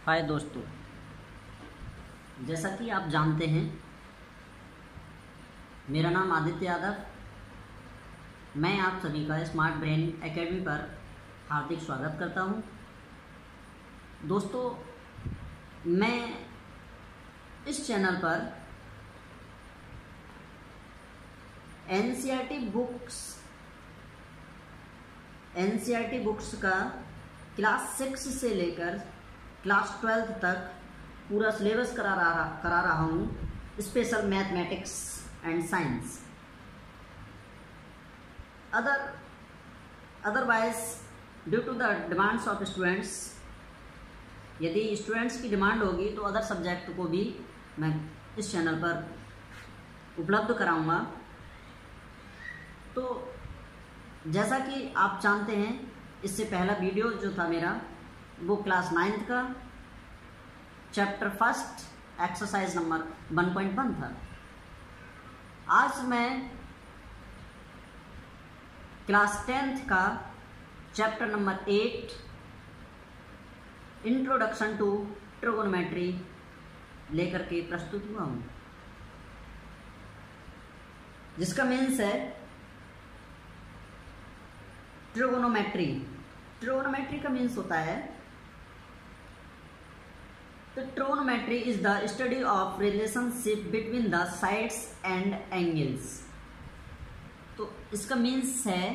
हाय दोस्तों, जैसा कि आप जानते हैं मेरा नाम आदित्य यादव। मैं आप सभी का स्मार्ट ब्रेन एकेडमी पर हार्दिक स्वागत करता हूं। दोस्तों, मैं इस चैनल पर एनसीईआरटी बुक्स का क्लास 6 से लेकर क्लास 12 तक पूरा सिलेबस करा रहा हूँ, special mathematics and science. Otherwise due to the demands of students, यदि स्टूडेंट्स की डिमांड होगी तो अदर सब्जेक्ट को भी मैं इस चैनल पर उपलब्ध कराऊंगा। तो जैसा कि आप जानते हैं, इससे पहला वीडियो जो था मेरा वो क्लास 9 का चैप्टर 1 एक्सरसाइज नंबर 1.1 था। आज मैं क्लास 10 का chapter number 8 introduction to trigonometry लेकर के प्रस्तुत हुआ हूँ, जिसका मीन्स है ट्रिगोनोमेट्री। ट्रिगोनोमेट्री का मीन्स होता है तो trigonometry is the study of relationship between the sides and angles. तो इसका मीन्स है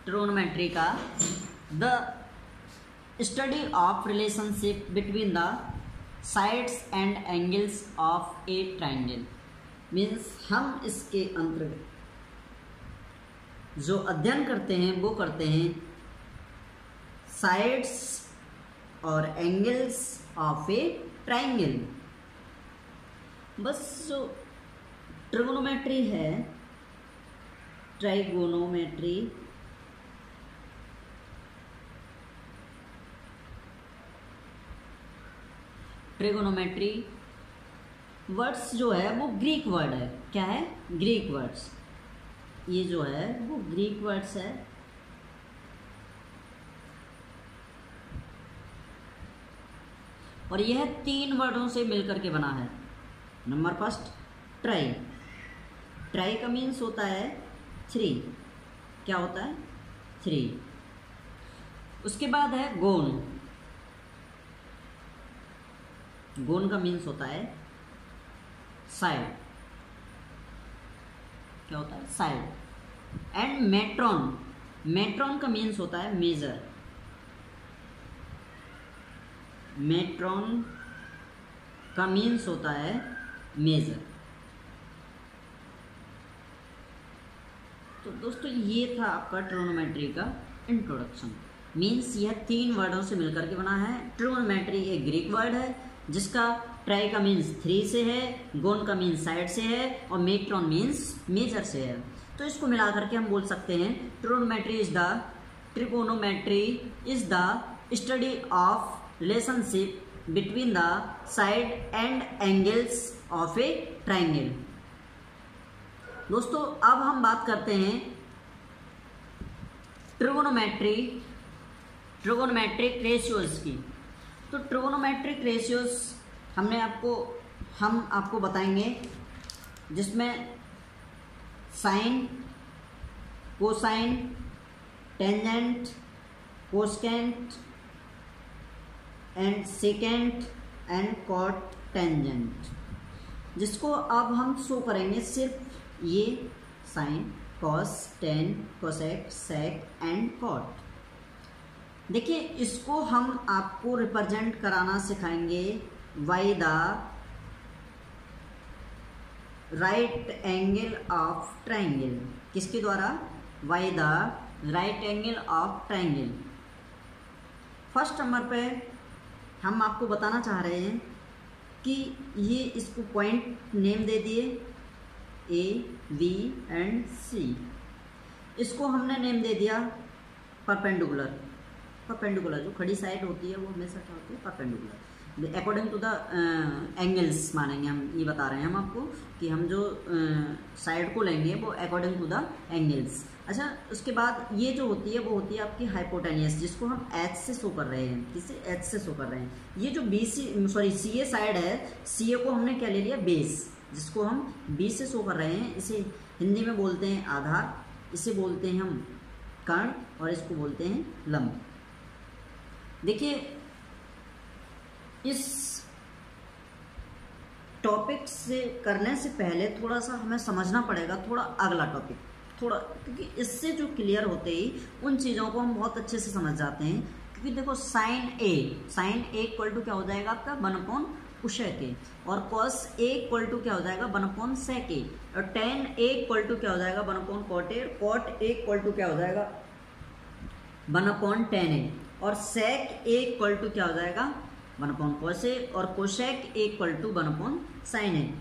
ट्रिगोनोमेट्री का the study of relationship between the sides and angles of A triangle. Means हम इसके अंतर्गत जो अध्ययन करते हैं वो करते हैं साइड्स और एंगल्स ऑफ ए ट्राइंगल। बस जो ट्रिगोनोमेट्री है, ट्रिगोनोमेट्री वर्ड्स जो है वो ग्रीक वर्ड है। क्या है? Greek words. ये जो है वो ग्रीक वर्ड्स है। और यह 3 वर्डों से मिलकर के बना है। Number first, try. ट्राई का मीन्स होता है 3। क्या होता है? 3। उसके बाद है गोन। गोन का मीन्स होता है साइड। क्या होता है? साइड। एंड मेट्रॉन। मेट्रॉन का मीन्स होता है मेजर। मेट्रॉन का मीन्स होता है मेजर। तो दोस्तों, ये था आपका ट्रिगोनोमेट्री का इंट्रोडक्शन। मीन्स यह 3 वर्डों से मिलकर के बना है। ट्रिगोनोमेट्री एक ग्रीक वर्ड है जिसका ट्राई का मीन्स 3 से है, गोन का मीन्स साइड से है और मेट्रॉन मीन्स मेजर से है। तो इसको मिलाकर के हम बोल सकते हैं trigonometry is the study of relationship between the side and angles of A triangle. दोस्तों, अब हम बात करते हैं ट्रिगोनोमेट्रिक रेशियोज की। तो ट्रिगोनोमेट्रिक रेशियोज हम आपको बताएंगे, जिसमें sine, cosine, tangent, cosecant and secant and cot tangent, जिसको अब हम शो करेंगे सिर्फ ये sine, cos, tan, cosec, sec and cot. देखिए, इसको हम आपको रिप्रेजेंट कराना सिखाएंगे by the right angle of triangle. किसके द्वारा? By the right angle of triangle. First number पे हम आपको बताना चाह रहे हैं कि ये इसको पॉइंट नेम दे दिए A, B एंड C। इसको हमने नेम दे दिया परपेंडिकुलर। जो खड़ी साइड होती है वो हमेशा क्या होती है? Perpendicular. According to the angles मानेंगे हम। ये बता रहे हैं हम आपको कि हम जो साइड को लेंगे वो अकॉर्डिंग टू द एंगल्स। अच्छा, उसके बाद ये जो होती है वो होती है आपकी हाइपोटेनियस, जिसको हम एच से शो कर रहे हैं। किसे? एच से शो कर रहे हैं। ये जो सी ए साइड है, सी ए को हमने क्या ले लिया? बेस, जिसको हम बी से शो कर रहे हैं। इसे हिंदी में बोलते हैं आधार, इसे बोलते हैं हम कर्ण, और इसको बोलते हैं लंब। देखिए, इस टॉपिक से करने से पहले थोड़ा सा हमें समझना पड़ेगा थोड़ा अगला टॉपिक, थोड़ा, क्योंकि इससे जो क्लियर होते ही उन चीज़ों को हम बहुत अच्छे से समझ जाते हैं। क्योंकि देखो, साइन ए इक्वल टू क्या हो जाएगा आपका? 1 कोसेक ए, और कॉस ए इक्वल टू क्या हो जाएगा? 1 सेक ए, और टेन ए इक्वल टू क्या हो जाएगा? 1 cot A, cot A equal to क्या हो जाएगा? 1 टेन ए, और सेक ए इक्वल टू क्या हो जाएगा? 1 कॉस ए, और cosec A equal to 1 sine A.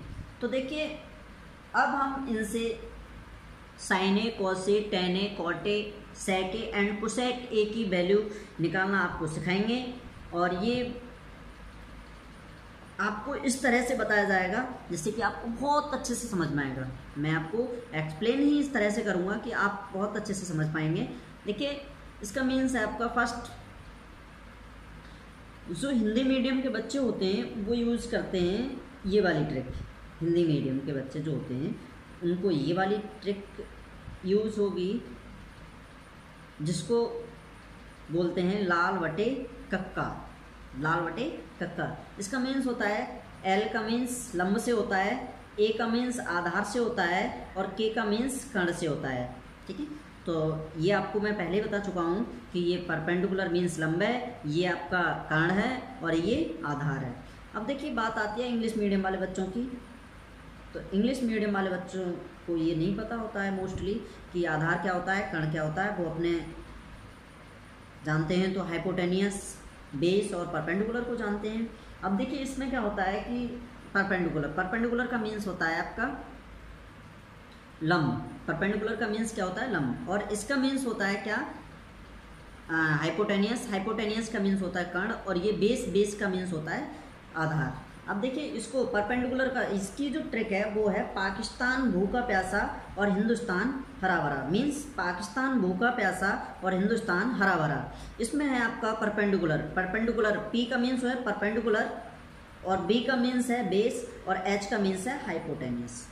तो देखिए, अब हम इनसे sine A, cos A, tan A, cot A, sec A and cosec A की वैल्यू निकालना आपको सिखाएंगे, और ये आपको इस तरह से बताया जाएगा जिससे कि आपको बहुत अच्छे से समझ में आएगा। मैं आपको एक्सप्लेन ही इस तरह से करूँगा कि आप बहुत अच्छे से समझ पाएंगे। देखिए, इसका मीन्स है आपका फर्स्ट, जो हिंदी मीडियम के बच्चे होते हैं वो यूज़ करते हैं ये वाली ट्रिक। हिंदी मीडियम के बच्चे जो होते हैं उनको ये वाली ट्रिक यूज़ होगी, जिसको बोलते हैं लाल बटे कक्का। लाल बटे कक्का, इसका मीन्स होता है एल का मीन्स लंब से होता है, ए का मीन्स आधार से होता है, और के का मीन्स कर्ण से होता है। ठीक है, तो ये आपको मैं पहले बता चुका हूँ कि ये परपेंडिकुलर मीन्स लंब है, ये आपका कर्ण है, और ये आधार है। अब देखिए, बात आती है इंग्लिश मीडियम वाले बच्चों की। तो इंग्लिश मीडियम वाले बच्चों को ये नहीं पता होता है मोस्टली कि आधार क्या होता है, कर्ण क्या होता है। वो अपने जानते हैं तो हाइपोटेनियस, बेस और परपेंडिकुलर को जानते हैं। अब देखिए, इसमें क्या होता है कि परपेंडिकुलर का मीन्स होता है आपका लंब। परपेंडिकुलर का मीन्स क्या होता है? लंब। और इसका मीन्स होता है क्या? हाइपोटेनियस का मीन्स होता है कर्ण, और ये बेस का मीन्स होता है आधार। अब देखिए, इसको परपेंडिकुलर का, इसकी जो ट्रिक है वो है पाकिस्तान भूखा प्यासा और हिंदुस्तान हरा भरा। मीन्स पाकिस्तान भूखा प्यासा और हिंदुस्तान हरा भरा। इसमें है आपका परपेंडिकुलर पी का मीन्स है परपेंडिकुलर, और बी का मीन्स है बेस, और एच का मीन्स है हाइपोटेनियस।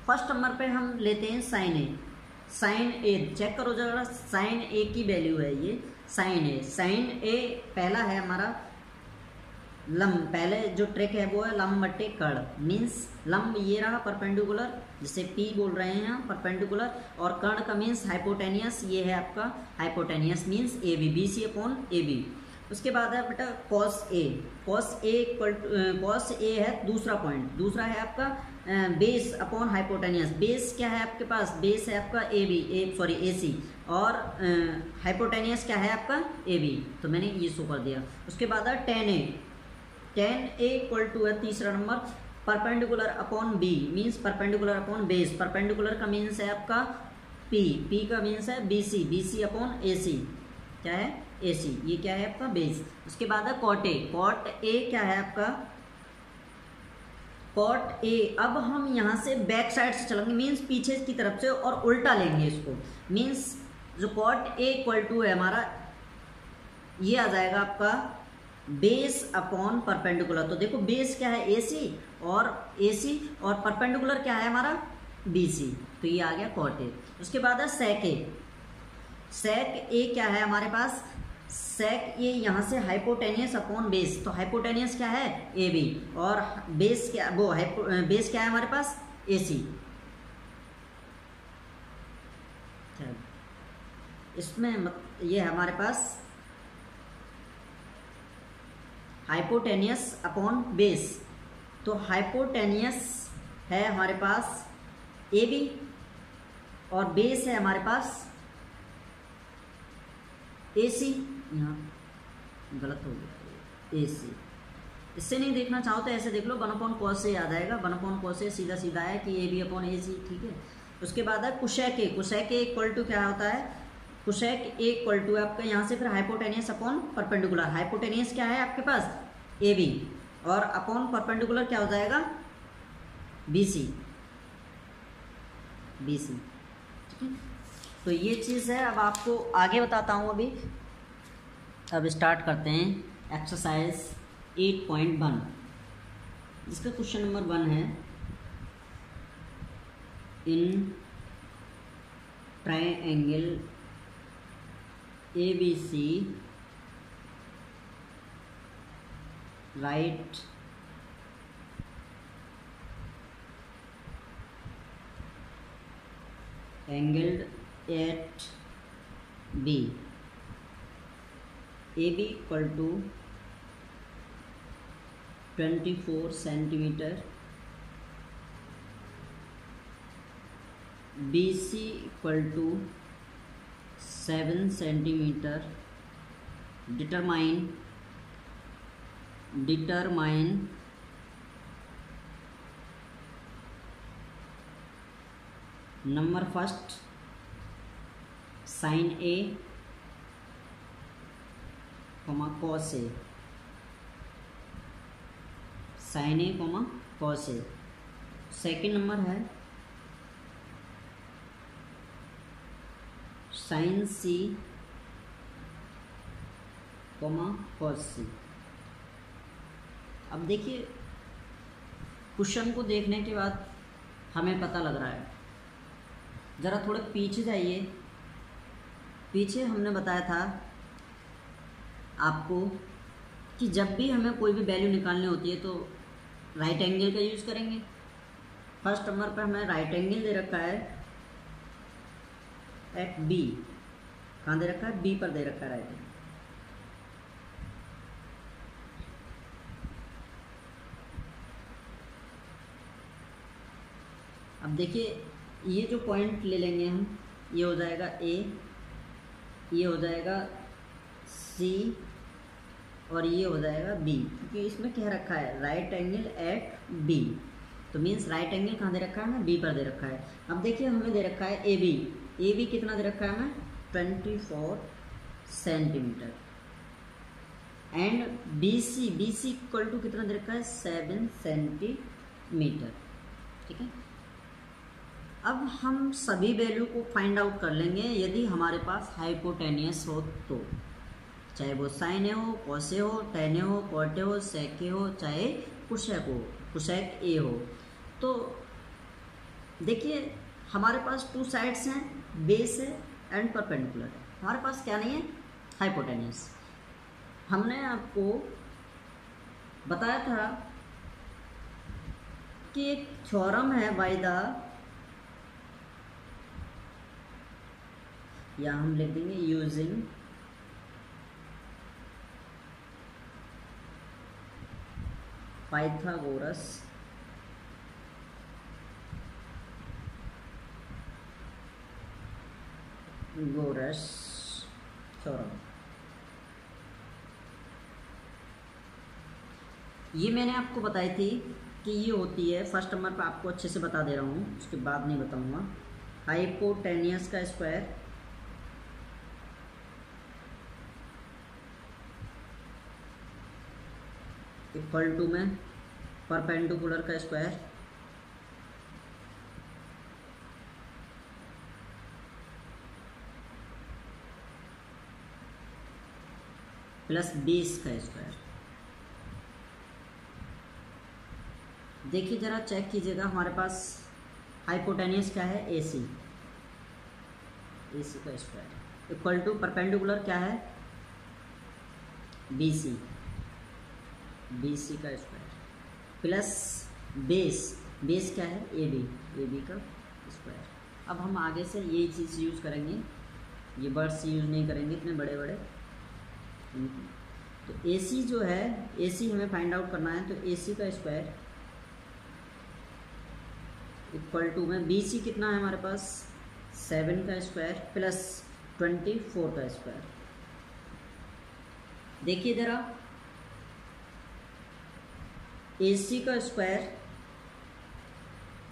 फर्स्ट नंबर पे हम लेते हैं साइन ए। चेक करो जरा, साइन ए की वैल्यू है ये साइन ए पहला है हमारा लंब। पहले जो ट्रिक है वो है लंब बटे कर्ण, मीन्स लंब ये रहा परपेंडिकुलर, जिसे पी बोल रहे हैं परपेंडिकुलर, और कर्ण का मीन्स हाइपोटेनियस, ये है आपका hypotenuse means A B, B C upon A B. उसके बाद है बेटा कॉस ए है दूसरा पॉइंट। दूसरा है आपका बेस अपॉन हाइपोटेनियस। बेस क्या है आपके पास? बेस है आपका ए सी, और हाइपोटेनियस क्या है आपका? A B. तो मैंने ये शो कर दिया। उसके बाद है टेन ए इक्वल टू है तीसरा नंबर perpendicular upon B, means perpendicular upon base. Perpendicular का मीन्स है आपका पी का मीन्स है बी सी अपॉन ए सी, क्या है? ए सी। ये क्या है आपका? बेस। उसके बाद है कॉट ए क्या है आपका? Cot A. अब हम यहाँ से बैक साइड से चलेंगे, मीन्स पीछे की तरफ से, और उल्टा लेंगे इसको। मीन्स जो कॉट ए इक्वल टू है हमारा, ये आ जाएगा आपका बेस अपॉन परपेंडिकुलर। तो देखो, बेस क्या है? ए सी, और परपेंडिकुलर क्या है हमारा? B C. तो ये आ गया कॉट ए। उसके बाद है सेक ए क्या है हमारे पास? सेक ए यहाँ से हाइपोटेनियस अपॉन बेस। तो हाइपोटेनियस क्या है? ए बी, और बेस क्या, वो बेस क्या है हमारे पास? ए सी। इसमें ये हमारे पास हाइपोटेनियस अपॉन बेस। तो हाइपोटेनियस है हमारे पास ए बी, और बेस है हमारे पास ए सी। यहाँ गलत हो गया, ए सी। इससे नहीं देखना चाहो तो ऐसे देख लो, 1/cos से आ जाएगा। 1/cos से सीधा है कि ए बी अपॉन ए सी। ठीक है। उसके बाद है कोसेक ए इक्वल टू क्या होता है? कोसेक ए इक्वल टू आपका यहाँ से फिर हाइपोटेनियस अपॉन परपेंडिकुलर। हाइपोटेनियस क्या है आपके पास? ए बी, और अपॉन परपेंडिकुलर क्या हो जाएगा? B C. ठीक है। तो ये चीज़ है। अब आपको आगे बताता हूँ अभी। अब स्टार्ट करते हैं एक्सरसाइज 8.1, जिसका क्वेश्चन नंबर 1 है, in triangle ABC right angled at B, AB equal to 24 centimeter, BC equal to 7 centimeter. Determine number first sin A, cos A, sin A, cos A. Second number है sin C, cos C. अब देखिए, question को देखने के बाद हमें पता लग रहा है। ज़रा थोड़े पीछे जाइए। पीछे हमने बताया था आपको कि जब भी हमें कोई भी वैल्यू निकालनी होती है तो राइट एंगल का यूज़ करेंगे। फर्स्ट नंबर पर हमें राइट एंगल दे रखा है एट बी। कहाँ दे रखा है? बी पर दे रखा है राइट एंगल। अब देखिए, ये जो पॉइंट ले लेंगे हम, ये हो जाएगा ए, ये हो जाएगा सी, और ये हो जाएगा बी, क्योंकि इसमें कह रखा है राइट एंगल एट बी। तो मीन्स राइट एंगल कहाँ दे रखा है? हमें बी पर दे रखा है। अब देखिए, हमें दे रखा है ए बी। ए बी कितना दे रखा है हमें? 24 centimetre. And B C, B C equal to कितना दे रखा है? 7 सेंटीमीटर। ठीक है। अब हम सभी वैल्यू को फाइंड आउट कर लेंगे यदि हमारे पास हाइपोटेनियस हो तो, चाहे वो साइन ए हो, कॉसे हो, टेन ए हो, कॉट ए हो, सेक ए हो, चाहे कुशेक हो, कुशेक ए हो। तो देखिए, हमारे पास टू साइड्स हैं, बेस है एंड परपेंडिकुलर है। हमारे पास क्या नहीं है? हाइपोटेनियस। हमने आपको बताया था कि एक थ्योरम है बाय द, या हम लिख देंगे यूजिंग पाइथागोरस थ्योरम। ये मैंने आपको बताई थी कि ये होती है, फर्स्ट नंबर पर आपको अच्छे से बता दे रहा हूँ, उसके बाद नहीं बताऊँगा। हाइपोटेनियस का स्क्वायर इक्वल टू में परपेंडिकुलर का स्क्वायर प्लस बेस का स्क्वायर। देखिए, ज़रा चेक कीजिएगा, हमारे पास हाइपोटेनियस क्या है? ए सी, ए सी का स्क्वायर इक्वल टू परपेंडिकुलर क्या है? बी सी, बी सी का स्क्वायर प्लस बेस, बेस क्या है? ए बी, ए बी का स्क्वायर। अब हम आगे से ये चीज़ यूज़ करेंगे, ये वर्ड्स यूज़ नहीं करेंगे इतने बड़े बड़े। तो ए सी जो है, ए सी हमें फाइंड आउट करना है, तो ए सी का स्क्वायर इक्वल टू में बी सी कितना है हमारे पास? 7 का स्क्वायर प्लस 24 का स्क्वायर। देखिए ज़रा, ए सी का स्क्वायर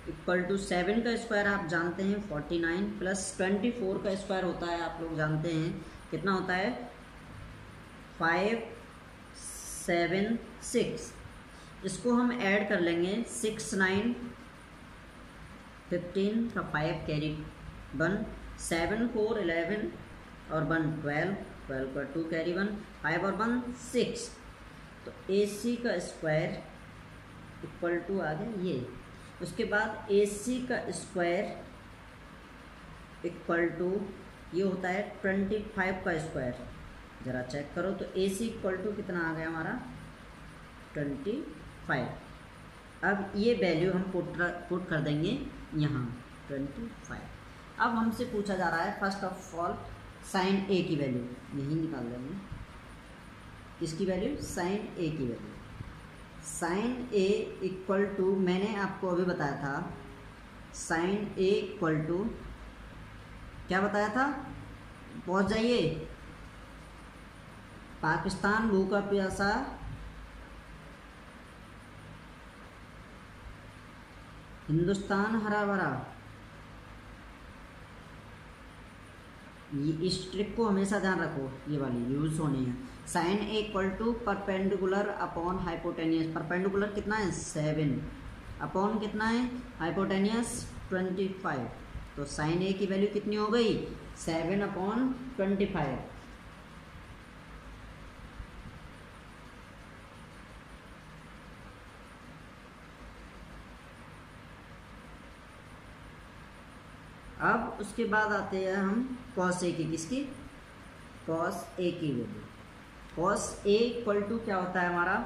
इक्वल टू 7 का स्क्वायर आप जानते हैं 49 प्लस 24 का स्क्वायर होता है, आप लोग जानते हैं कितना होता है? 576। इसको हम ऐड कर लेंगे, 6 9 15 का 5 कैरी 1 7 4 11 और 1 12, 12 पर 2 कैरी 1, 5 और 1 6। तो AC का स्क्वायर इक्वल टू आ गया ये। उसके बाद AC का स्क्वायर इक्वल टू ये होता है 25 का स्क्वायर। ज़रा चेक करो तो AC इक्वल टू कितना आ गया हमारा 25। अब ये वैल्यू हम पुट कर देंगे यहाँ 25। अब हमसे पूछा जा रहा है first of all sine A की वैल्यू, यही निकाल देंगे। किसकी वैल्यू? साइन A की value. Sine A equal to मैंने आपको अभी बताया था, साइन A इक्वल टू क्या बताया था? पहुँच जाइए। पाकिस्तान भूखा प्यासा हिंदुस्तान हरा भरा। ये इस ट्रिक को हमेशा ध्यान रखो, ये वाली यूज होनी है। Sine A equal to perpendicular upon hypotenuse. Perpendicular कितना है 7 अपॉन कितना है हाइपोटेनियस 25। तो साइन ए की वैल्यू कितनी हो गई 7 अपॉन 25। अब उसके बाद आते हैं हम कॉस ए की। किसकी? कॉस ए की value. Cos A equal to क्या होता है हमारा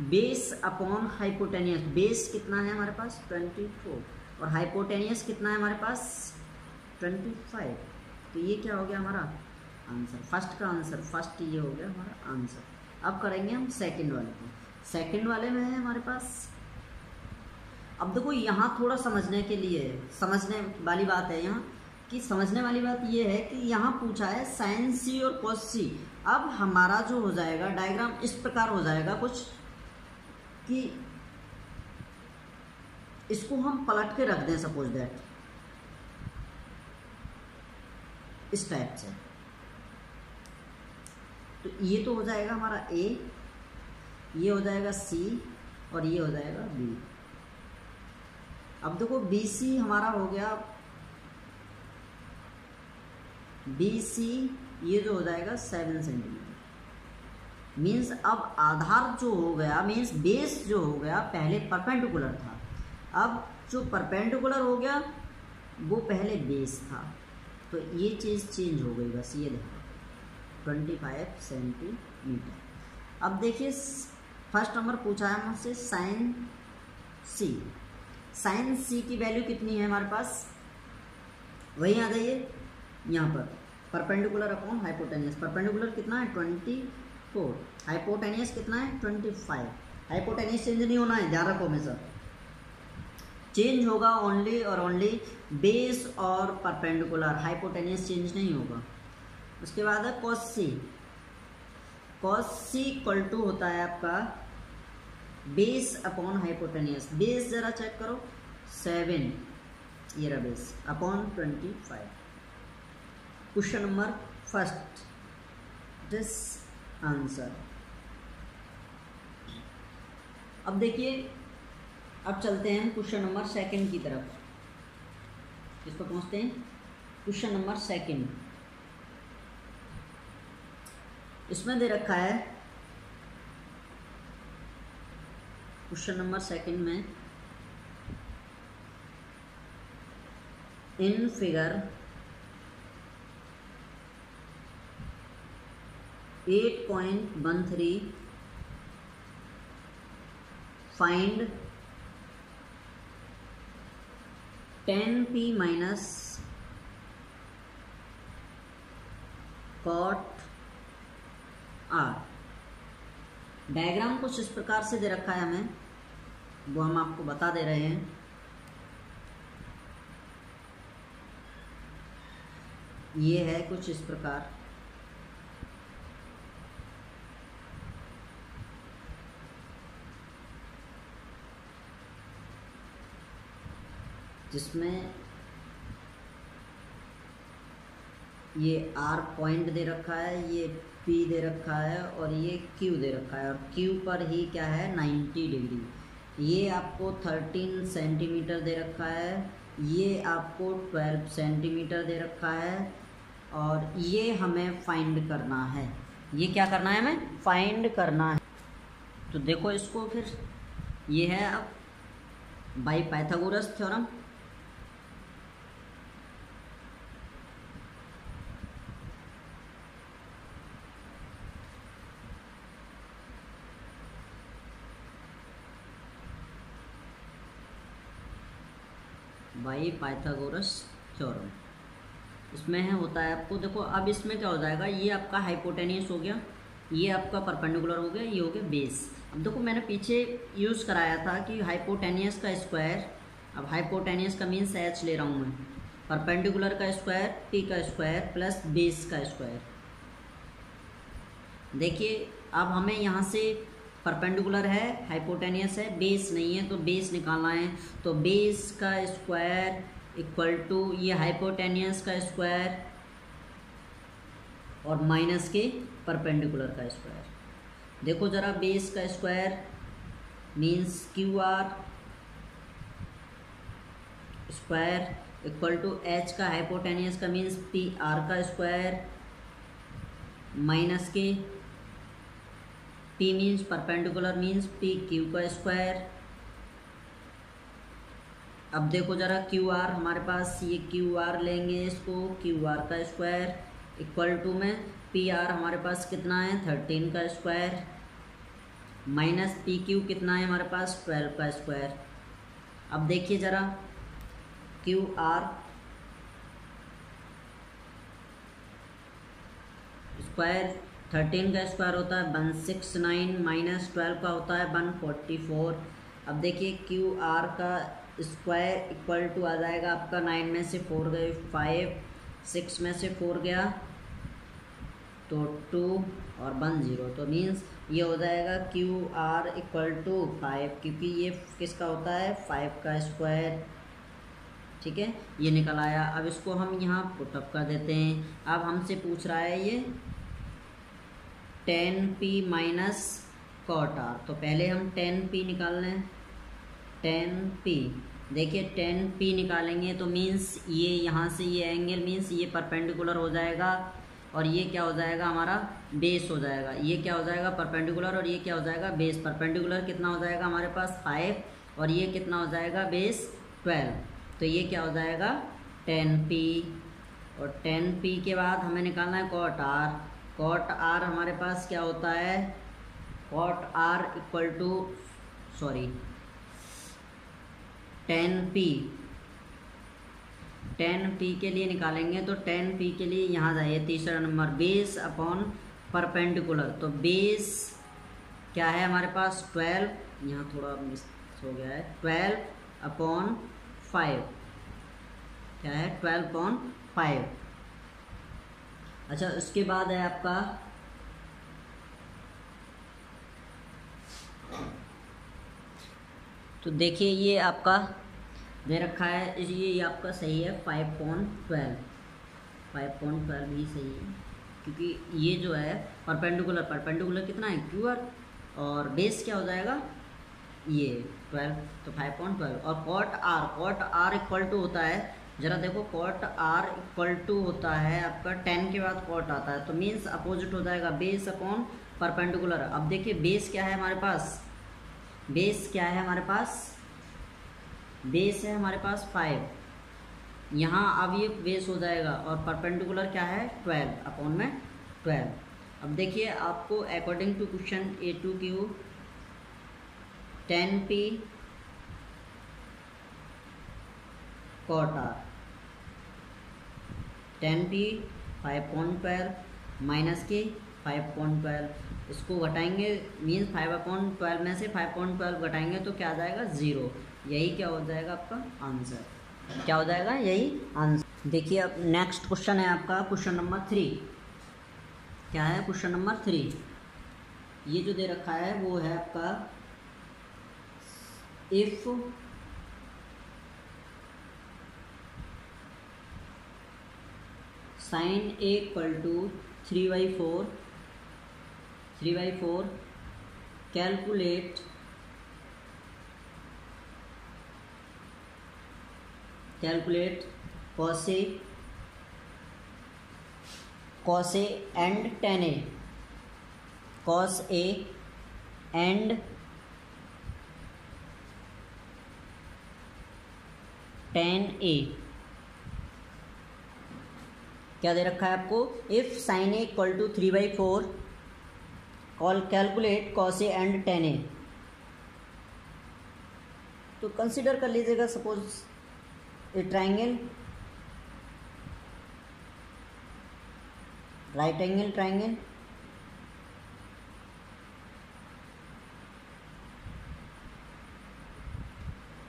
बेस अपॉन हाइपोटेनियस। बेस कितना है हमारे पास 24 और हाइपोटेनियस कितना है हमारे पास 25। तो ये क्या हो गया हमारा आंसर, फर्स्ट का आंसर। फर्स्ट ये हो गया हमारा आंसर। अब करेंगे हम सेकंड वाले को। सेकंड वाले में है हमारे पास, अब देखो यहाँ थोड़ा समझने के लिए समझने वाली बात है यहाँ कि समझने वाली बात ये है कि यहाँ पूछा है साइन सी और कॉस सी। अब हमारा जो हो जाएगा डायग्राम इस प्रकार हो जाएगा कुछ कि इसको हम पलट के रख दें, सपोज दैट इस टाइप से। तो ये तो हो जाएगा हमारा ए, ये हो जाएगा सी और ये हो जाएगा बी। अब देखो BC हमारा हो गया BC, ये जो हो जाएगा 7 सेंटीमीटर। मीन्स अब आधार जो हो गया मीन्स बेस जो हो गया पहले परपेंडिकुलर था, अब जो परपेंडिकुलर हो गया वो पहले बेस था। तो ये चीज़ चेंज हो गई, बस ये देखो 25 सेंटीमीटर। अब देखिए फर्स्ट नंबर पूछा है हमसे साइन सी। साइन सी की वैल्यू कितनी है हमारे पास, वही आ जाइए यहाँ पर परपेंडिकुलर अपॉन हाइपोटेनियस। परपेंडिकुलर कितना है 24, हाइपोटेनियस कितना है 25। हाइपोटेनियस चेंज नहीं होना है, ध्यान रखो हमेशा। चेंज होगा ओनली और ओनली बेस और परपेंडिकुलर, हाइपोटेनियस चेंज नहीं होगा। उसके बाद है cos C. Cos C equal to होता है आपका बेस अपॉन हाइपोटेनियस। बेस जरा चेक करो 7, ये रहा base upon 25। Question number first this answer. अब देखिए, अब चलते हैं क्वेश्चन नंबर सेकंड की तरफ। इस पर पहुंचते हैं क्वेश्चन नंबर सेकंड। इसमें दे रखा है क्वेश्चन नंबर सेकंड में in figure 8.13 find 10p minus cot R. Diagram कुछ इस प्रकार से दे रखा है हमें, वो हम आपको बता दे रहे हैं। ये है कुछ इस प्रकार, जिसमें ये R पॉइंट दे रखा है, ये P दे रखा है और ये Q दे रखा है, और Q पर ही क्या है 90 डिग्री। ये आपको 13 सेंटीमीटर दे रखा है ये आपको 12 सेंटीमीटर दे रखा है और ये हमें फाइंड करना है। ये क्या करना है, हमें फाइंड करना है। तो देखो इसको फिर, ये है अब by Pythagoras theorem. By Pythagoras theorem इसमें है होता है आपको, देखो अब इसमें क्या हो जाएगा, ये आपका हाइपोटेनियस हो गया, ये आपका परपेंडिकुलर हो गया, ये हो गया बेस। अब देखो मैंने पीछे यूज़ कराया था कि हाइपोटेनियस का स्क्वायर, अब हाइपोटेनियस का मीन्स एच ले रहा हूँ मैं, परपेंडिकुलर का स्क्वायर पी का स्क्वायर प्लस बेस का स्क्वायर। देखिए अब हमें यहाँ से परपेंडिकुलर है, हाइपोटेनियस है, बेस नहीं है, तो बेस निकालना है। तो बेस का स्क्वायर इक्वल टू ये हाइपोटेनियस का स्क्वायर और माइनस के परपेंडिकुलर का स्क्वायर। देखो ज़रा, बेस का square means Q R square equal to H का हाइपोटेनियस का मीन्स पी आर का स्क्वायर माइनस के P means perpendicular means P Q का स्क्वायर। अब देखो ज़रा, क्यू आर हमारे पास, ये क्यू आर लेंगे इसको, क्यू आर का स्क्वायर इक्वल टू में पी आर हमारे पास कितना है 13 का स्क्वायर माइनस पी क्यू कितना है हमारे पास 12 का स्क्वायर। अब देखिए ज़रा, क्यू आर स्क्वायर 13 का स्क्वायर होता है 169 माइनस 12 का होता है 144। अब देखिए क्यू आर का स्क्वायर इक्वल टू आ जाएगा आपका 9 में से 4 गए 5, 6 में से 4 गया तो 2 और 1 0, तो मीन्स ये हो जाएगा क्यू आर इक्वल टू 5, क्योंकि ये किसका होता है 5 का स्क्वायर। ठीक है, ये निकल आया। अब इसको हम यहाँ पुटअप कर देते हैं। अब हमसे पूछ रहा है ये 10p माइनस कॉट आर, तो पहले हम 10p निकाल लें। 10p, देखिए 10p निकालेंगे तो मीन्स ये यहाँ से ये एंगल मीन्स ये परपेंडिकुलर हो जाएगा और ये क्या हो जाएगा हमारा बेस हो जाएगा। ये क्या हो जाएगा परपेंडिकुलर और ये क्या हो जाएगा बेस। परपेंडिकुलर कितना हो जाएगा हमारे पास 5 और ये कितना हो जाएगा बेस 12, तो ये क्या हो जाएगा 10p। और 10p के बाद हमें निकालना है कॉट आर। कॉट आर हमारे पास क्या होता है, cot R equal to 10p। 10p के लिए निकालेंगे तो 10p के लिए यहाँ जाइए तीसरा नंबर, बेस अपॉन परपेंडिकुलर। तो बेस क्या है हमारे पास 12, यहाँ थोड़ा मिस हो गया है, 12 अपॉन 5, क्या है 12 अपॉन 5। अच्छा, उसके बाद है आपका तो देखिए ये आपका दे रखा है, ये आपका सही है 5.12, 5.12 भी सही है क्योंकि ये जो है परपेंडिकुलर कितना है क्यू आर और बेस क्या हो जाएगा ये 12, तो 5.12। और कॉट आर इक्वल टू होता है, ज़रा देखो कॉट आर इक्वल टू होता है आपका 10 के बाद कॉट आता है, तो मीन्स अपोजिट हो जाएगा बेस अपॉन परपेंडिकुलर। अब देखिए बेस क्या है हमारे पास, बेस क्या है हमारे पास, बेस है हमारे पास 5, यहाँ अब ये बेस हो जाएगा और परपेंडिकुलर क्या है 12 अपॉन में 12। अब देखिए आपको according to question A2Q 10p cot R, 10p 5.12 minus के 5.12, इसको घटाएंगे मीन्स 5/12 में से 5.12 घटाएंगे तो क्या आ जाएगा 0। यही क्या हो जाएगा आपका आंसर, क्या हो जाएगा यही आंसर। देखिए अब नेक्स्ट क्वेश्चन है आपका क्वेश्चन नंबर 3। क्या है क्वेश्चन नंबर 3, ये जो दे रखा है वो है आपका if sin A equal to 3/4 calculate calculate cos A and tan A, cos A and tan A। क्या दे रखा है आपको? If sin A equal to 3/4 calculate cos A and tan A। तो कंसिडर कर लीजिएगा suppose a triangle, right angle triangle,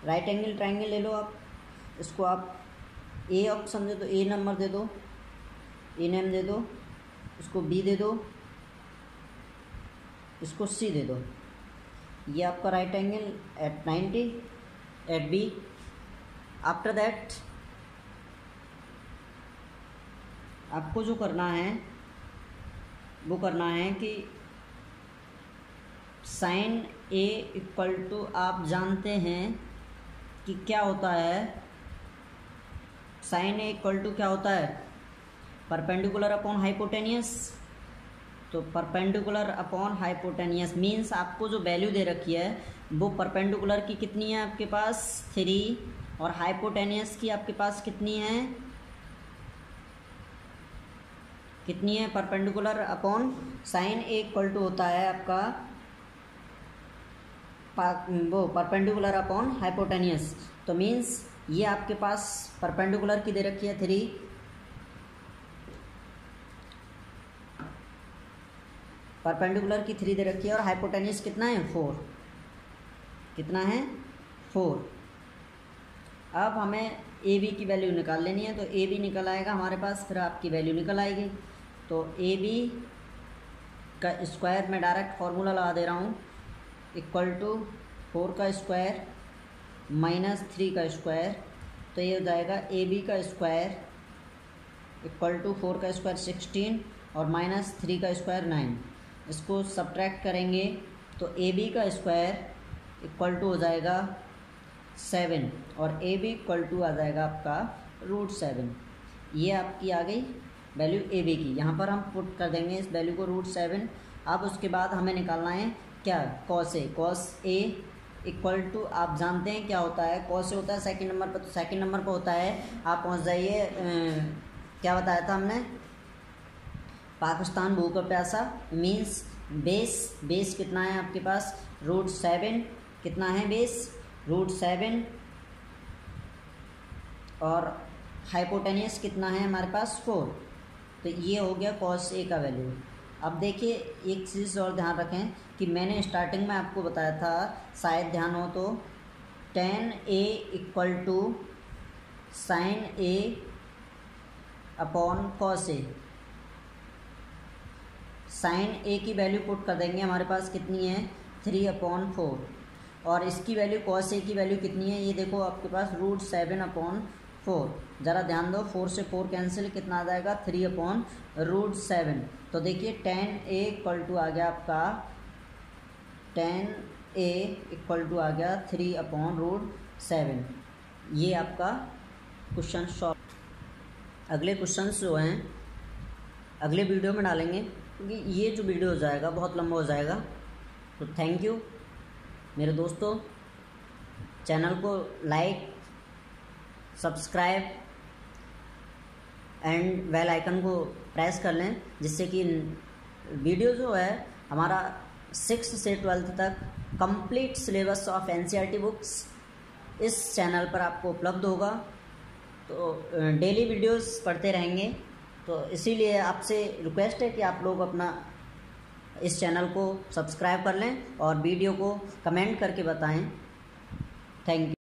right angle triangle ले लो आप। इसको आप ए ऑप्शन दे दो, ए नंबर दे दो, ए नेम दे दो, इसको बी दे दो, इसको सी दे दो। ये आपका right angle at 90 at B. After that आपको जो करना है वो करना है कि साइन ए इक्वल टू, आप जानते हैं कि क्या होता है, साइन ए इक्वल टू क्या होता है? Perpendicular upon hypotenuse. तो परपेंडिकुलर अपॉन हाइपोटेनियस मीन्स आपको जो वैल्यू दे रखी है वो परपेंडिकुलर की कितनी है आपके पास? 3, और हाइपोटेनियस की आपके पास कितनी है? कितनी है? Perpendicular upon sine A equal to होता है आपका वो परपेंडिकुलर अपॉन हाइपोटेनियस। तो मीन्स ये आपके पास परपेंडिकुलर की दे रखी है 3, परपेंडिकुलर की 3 दे रखी है, और हाइपोटेनियस कितना है? 4। कितना है? 4। अब हमें ए बी की वैल्यू निकाल लेनी है। तो ए बी निकल आएगा हमारे पास, फिर आपकी वैल्यू निकल आएगी। तो ए बी का स्क्वायर मैं डायरेक्ट फार्मूला लगा दे रहा हूँ, इक्वल टू 4 का स्क्वायर माइनस 3 का स्क्वायर। तो ये हो जाएगा ए बी का स्क्वायर इक्वल टू 4 का स्क्वायर 16 और माइनस 3 का स्क्वायर 9। इसको सब्ट्रैक्ट करेंगे तो ए बी का स्क्वायर इक्वल टू हो जाएगा 7 और ए बी इक्वल टू आ जाएगा आपका √7। ये आपकी आ गई वैल्यू ए बी की। यहाँ पर हम पुट कर देंगे इस वैल्यू को √7। अब उसके बाद हमें निकालना है क्या? Cos A. Cos A equal to, आप जानते हैं क्या होता है? कॉस ए होता है सेकंड नंबर पर। तो सेकंड नंबर पर होता है, आप पहुँच जाइए, क्या बताया था हमने? पाकिस्तान भूख प्यासा मीन्स बेस कितना है आपके पास? √7। कितना है बेस? √7। और हाइपोटेनियस कितना है हमारे पास? 4। तो ये हो गया कॉस ए का वैल्यू। अब देखिए एक चीज़ और ध्यान रखें कि मैंने स्टार्टिंग में आपको बताया था, शायद ध्यान हो तो, tan A equal to sine A upon cos A. Sine A की वैल्यू पुट कर देंगे, हमारे पास कितनी है? 3/4। और इसकी वैल्यू कॉस ए की वैल्यू कितनी है? ये देखो आपके पास √7/4। ज़रा ध्यान दो, 4 से 4 कैंसिल, कितना आ जाएगा? 3/√7। तो देखिए tan A इक्वल टू आ गया आपका, tan A इक्वल टू आ गया 3/√7। ये आपका क्वेश्चन सॉल्व। अगले क्वेश्चंस जो हैं अगले वीडियो में डालेंगे, क्योंकि ये जो वीडियो हो जाएगा बहुत लंबा हो जाएगा। तो थैंक यू मेरे दोस्तों। चैनल को like, subscribe and bell icon को प्रेस कर लें, जिससे कि वीडियो जो है हमारा 6th से 12th तक complete syllabus of NCERT books इस चैनल पर आपको उपलब्ध होगा। तो डेली वीडियोस पढ़ते रहेंगे। तो इसीलिए आपसे रिक्वेस्ट है कि आप लोग अपना इस चैनल को सब्सक्राइब कर लें और वीडियो को कमेंट करके बताएं। Thank you.